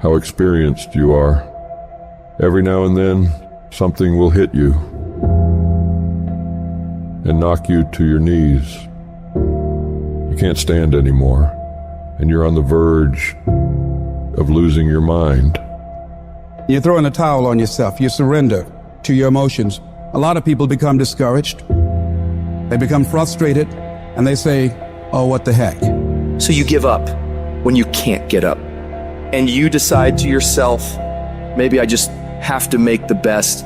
how experienced you are. Every now and then, something will hit you and knock you to your knees. You can't stand anymore, and you're on the verge of losing your mind. You throw in a towel on yourself. You surrender to your emotions. A lot of people become discouraged. They become frustrated, and they say, oh, what the heck? So you give up when you can't get up. And you decide to yourself, maybe I just have to make the best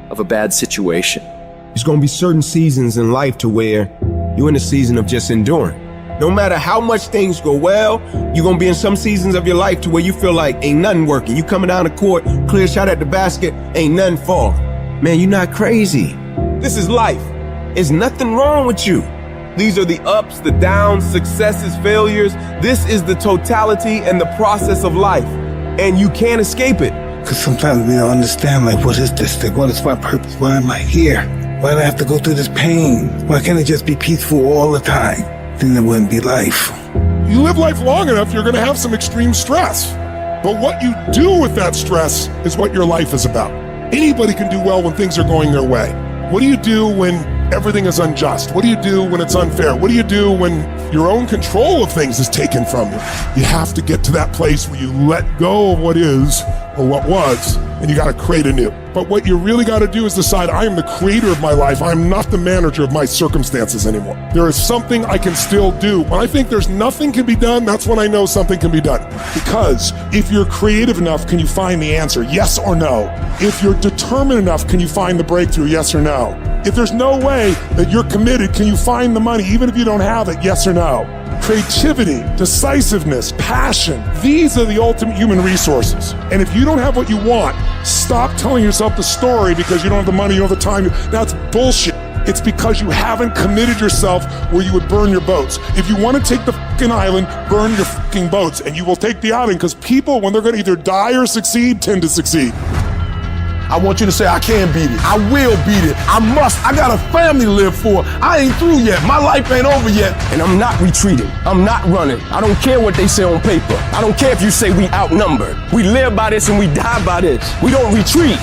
of a bad situation. There's going to be certain seasons in life to where you're in a season of just enduring. No matter how much things go well, you're going to be in some seasons of your life to where you feel like ain't nothing working. You coming down the court, clear shot at the basket, ain't nothing falling. Man, you're not crazy. This is life. There's nothing wrong with you. These are the ups, the downs, successes, failures. This is the totality and the process of life. And you can't escape it. Because sometimes we don't understand, like, what is this thing? What is my purpose? Why am I here? Why do I have to go through this pain? Why can't it just be peaceful all the time? Then it wouldn't be life. You live life long enough, you're going to have some extreme stress. But what you do with that stress is what your life is about. Anybody can do well when things are going their way. What do you do when everything is unjust? What do you do when it's unfair? What do you do when your own control of things is taken from you? You have to get to that place where you let go of what is or what was, and you got to create anew. But what you really got to do is decide, I am the creator of my life. I'm not the manager of my circumstances anymore. There is something I can still do. When I think there's nothing can be done, that's when I know something can be done. Because if you're creative enough, can you find the answer? Yes or no? If you're determined enough, can you find the breakthrough? Yes or no? If there's no way that you're committed, can you find the money even if you don't have it? Yes or no? Creativity, decisiveness, passion, these are the ultimate human resources. And if you don't have what you want, stop telling yourself the story because you don't have the money, you don't have the time. That's bullshit. It's because you haven't committed yourself where you would burn your boats. If you want to take the fucking island, burn your fucking boats, and you will take the island, because people, when they're going to either die or succeed, tend to succeed. I want you to say, I can beat it. I will beat it. I must. I got a family to live for. I ain't through yet. My life ain't over yet. And I'm not retreating. I'm not running. I don't care what they say on paper. I don't care if you say we outnumbered. We live by this and we die by this. We don't retreat.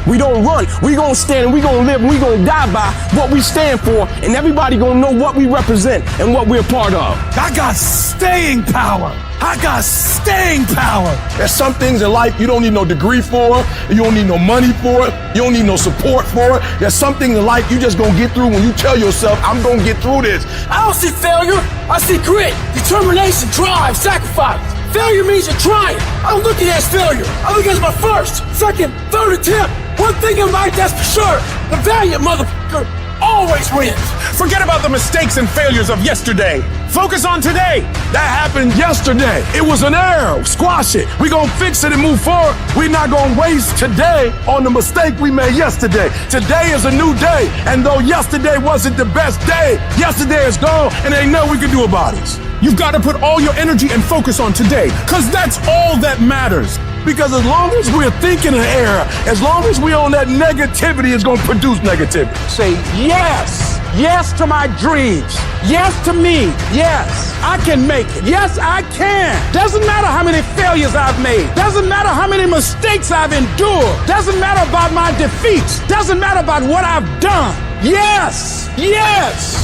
We don't run. We gonna stand and we gonna live and we gonna die by what we stand for, and everybody gonna know what we represent and what we're a part of. I got staying power. I got staying power. There's some things in life you don't need no degree for. You don't need no money for it. You don't need no support for it. There's some things in life you just gonna get through when you tell yourself, I'm gonna get through this. I don't see failure. I see grit, determination, drive, sacrifice. Failure means you're trying. I don't look at it as failure. I look at it as my first, second, third attempt. One thing in life that's for sure, the valiant motherfucker always wins. Forget about the mistakes and failures of yesterday. Focus on today. That happened yesterday. It was an error. Squash it. We gonna fix it and move forward. We're not gonna waste today on the mistake we made yesterday. Today is a new day. And though yesterday wasn't the best day, yesterday is gone and ain't nothing we can do about it. You've got to put all your energy and focus on today, because that's all that matters. Because as long as we're thinking an error, as long as we're on that negativity, it's going to produce negativity. Say yes. Yes to my dreams. Yes to me. Yes, I can make it. Yes, I can. Doesn't matter how many failures I've made. Doesn't matter how many mistakes I've endured. Doesn't matter about my defeats. Doesn't matter about what I've done. Yes. Yes.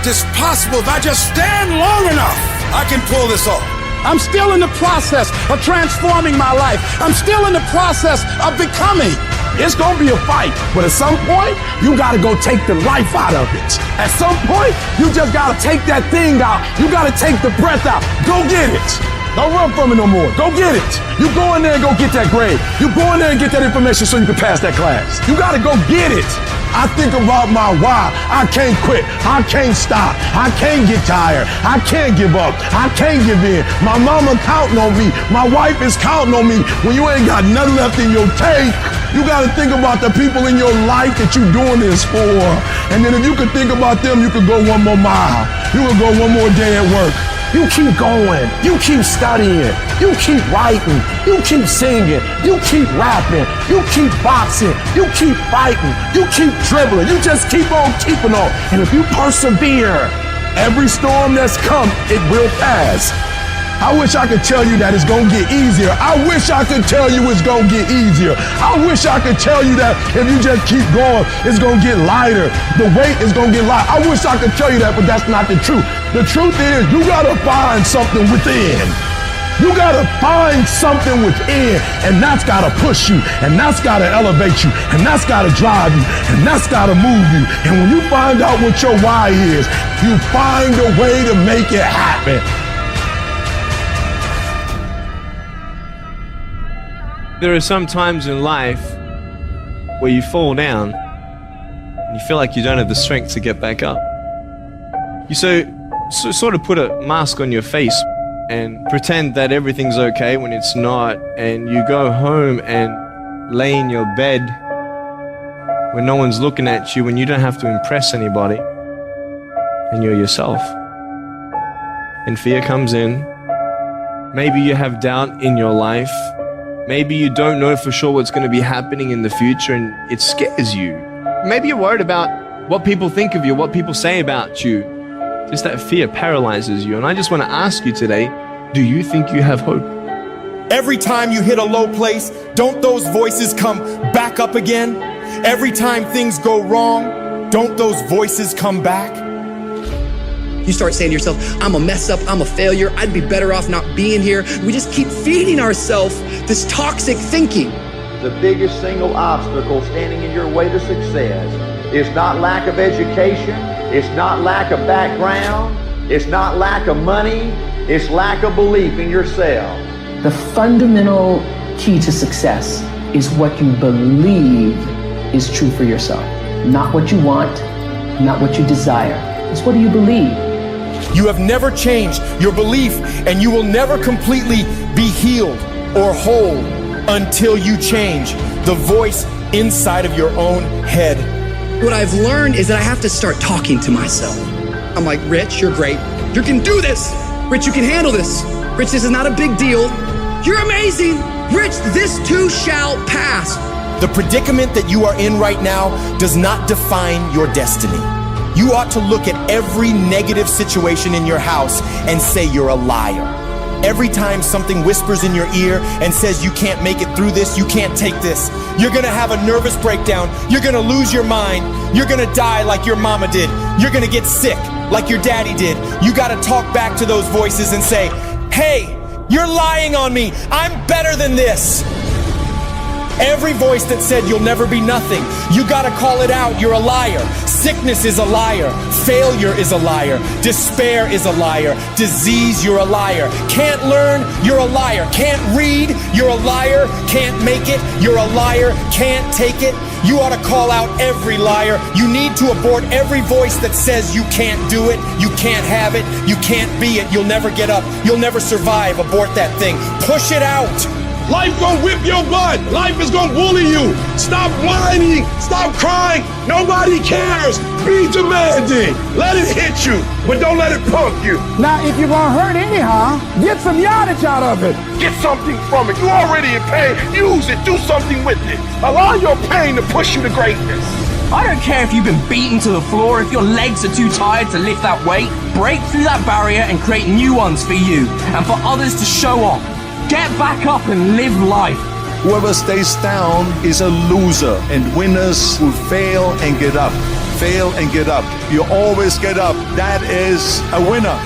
It's possible if I just stand long enough, I can pull this off. I'm still in the process of transforming my life. I'm still in the process of becoming. It's gonna be a fight, but at some point, you gotta go take the life out of it. At some point, you just gotta take that thing out. You gotta take the breath out. Go get it. Don't run from it no more. Go get it. You go in there and go get that grade. You go in there and get that information so you can pass that class. You gotta go get it. I think about my why. I can't quit. I can't stop. I can't get tired. I can't give up. I can't give in. My mama counting on me. My wife is counting on me. When you ain't got nothing left in your tank, you got to think about the people in your life that you're doing this for. And then if you could think about them, you could go one more mile. You could go one more day at work. You keep going. You keep studying. You keep writing. You keep singing. You keep rapping. You keep boxing. You keep fighting. You keep dribbling. You just keep on keeping on. And if you persevere, every storm that's come, it will pass. I wish I could tell you that it's gonna get easier. I wish I could tell you it's gonna get easier. I wish I could tell you that if you just keep going, it's gonna get lighter. The weight is gonna get lighter. I wish I could tell you that, but that's not the truth. The truth is, you gotta find something within. You gotta find something within, and that's gotta push you, and that's gotta elevate you, and that's gotta drive you, and that's gotta move you. And when you find out what your why is, you find a way to make it happen. There are some times in life where you fall down and you feel like you don't have the strength to get back up. You sort of put a mask on your face and pretend that everything's okay when it's not, and you go home and lay in your bed when no one's looking at you, when you don't have to impress anybody, and you're yourself. And fear comes in. Maybe you have doubt in your life. Maybe you don't know for sure what's going to be happening in the future and it scares you. Maybe you're worried about what people think of you, what people say about you. Just that fear paralyzes you. And I just want to ask you today, do you think you have hope? Every time you hit a low place, don't those voices come back up again? Every time things go wrong, don't those voices come back? You start saying to yourself, I'm a mess up, I'm a failure, I'd be better off not being here. We just keep feeding ourselves this toxic thinking. The biggest single obstacle standing in your way to success is not lack of education, it's not lack of background, it's not lack of money, it's lack of belief in yourself. The fundamental key to success is what you believe is true for yourself. Not what you want, not what you desire. It's what do you believe? You have never changed your belief, and you will never completely be healed or whole until you change the voice inside of your own head. What I've learned is that I have to start talking to myself. I'm like, Rich, you're great. You can do this. Rich, you can handle this. Rich, this is not a big deal. You're amazing. Rich, this too shall pass. The predicament that you are in right now does not define your destiny. You ought to look at every negative situation in your house and say you're a liar. Every time something whispers in your ear and says you can't make it through this, you can't take this, you're gonna have a nervous breakdown, you're gonna lose your mind, you're gonna die like your mama did, you're gonna get sick like your daddy did. You gotta talk back to those voices and say, hey, you're lying on me, I'm better than this. Every voice that said you'll never be nothing, you gotta call it out, you're a liar. Sickness is a liar. Failure is a liar. Despair is a liar. Disease, you're a liar. Can't learn, you're a liar. Can't read, you're a liar. Can't make it, you're a liar. Can't take it, you ought to call out every liar. You need to abort every voice that says you can't do it, you can't have it, you can't be it, you'll never get up, you'll never survive. Abort that thing. Push it out. Life gonna whip your butt. Life is gonna bully you. Stop whining. Stop crying. Nobody cares. Be demanding. Let it hit you, but don't let it punk you. Now, if you're gonna hurt anyhow, get some yardage out of it. Get something from it. You're already in pain. Use it. Do something with it. Allow your pain to push you to greatness. I don't care if you've been beaten to the floor, if your legs are too tired to lift that weight. Break through that barrier and create new ones for you and for others to show off. Get back up and live life. Whoever stays down is a loser, and winners will fail and get up. Fail and get up. You always get up. That is a winner.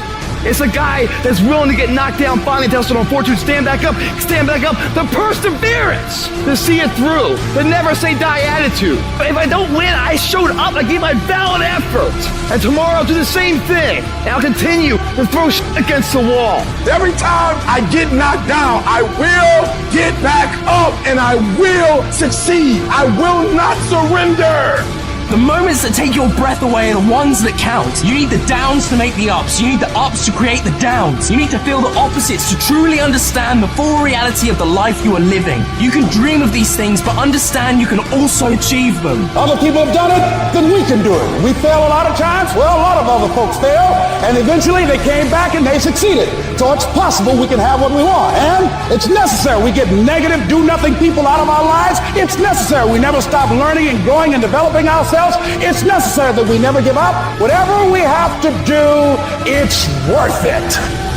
It's a guy that's willing to get knocked down, finally tested on fortune, stand back up. The perseverance to see it through. The never say die attitude. But if I don't win, I showed up. I gave my valid effort. And tomorrow I'll do the same thing. And I'll continue to throw shit against the wall. Every time I get knocked down, I will get back up and I will succeed. I will not surrender. The moments that take your breath away are the ones that count. You need the downs to make the ups. You need the ups to create the downs. You need to feel the opposites to truly understand the full reality of the life you are living. You can dream of these things, but understand you can also achieve them. Other people have done it, then we can do it. We fail a lot of times. Well, a lot of other folks fail, and eventually they came back and they succeeded. So it's possible we can have what we want, and it's necessary. We get negative, do-nothing people out of our lives. It's necessary. We never stop learning and growing and developing ourselves. It's necessary that we never give up. Whatever we have to do, it's worth it.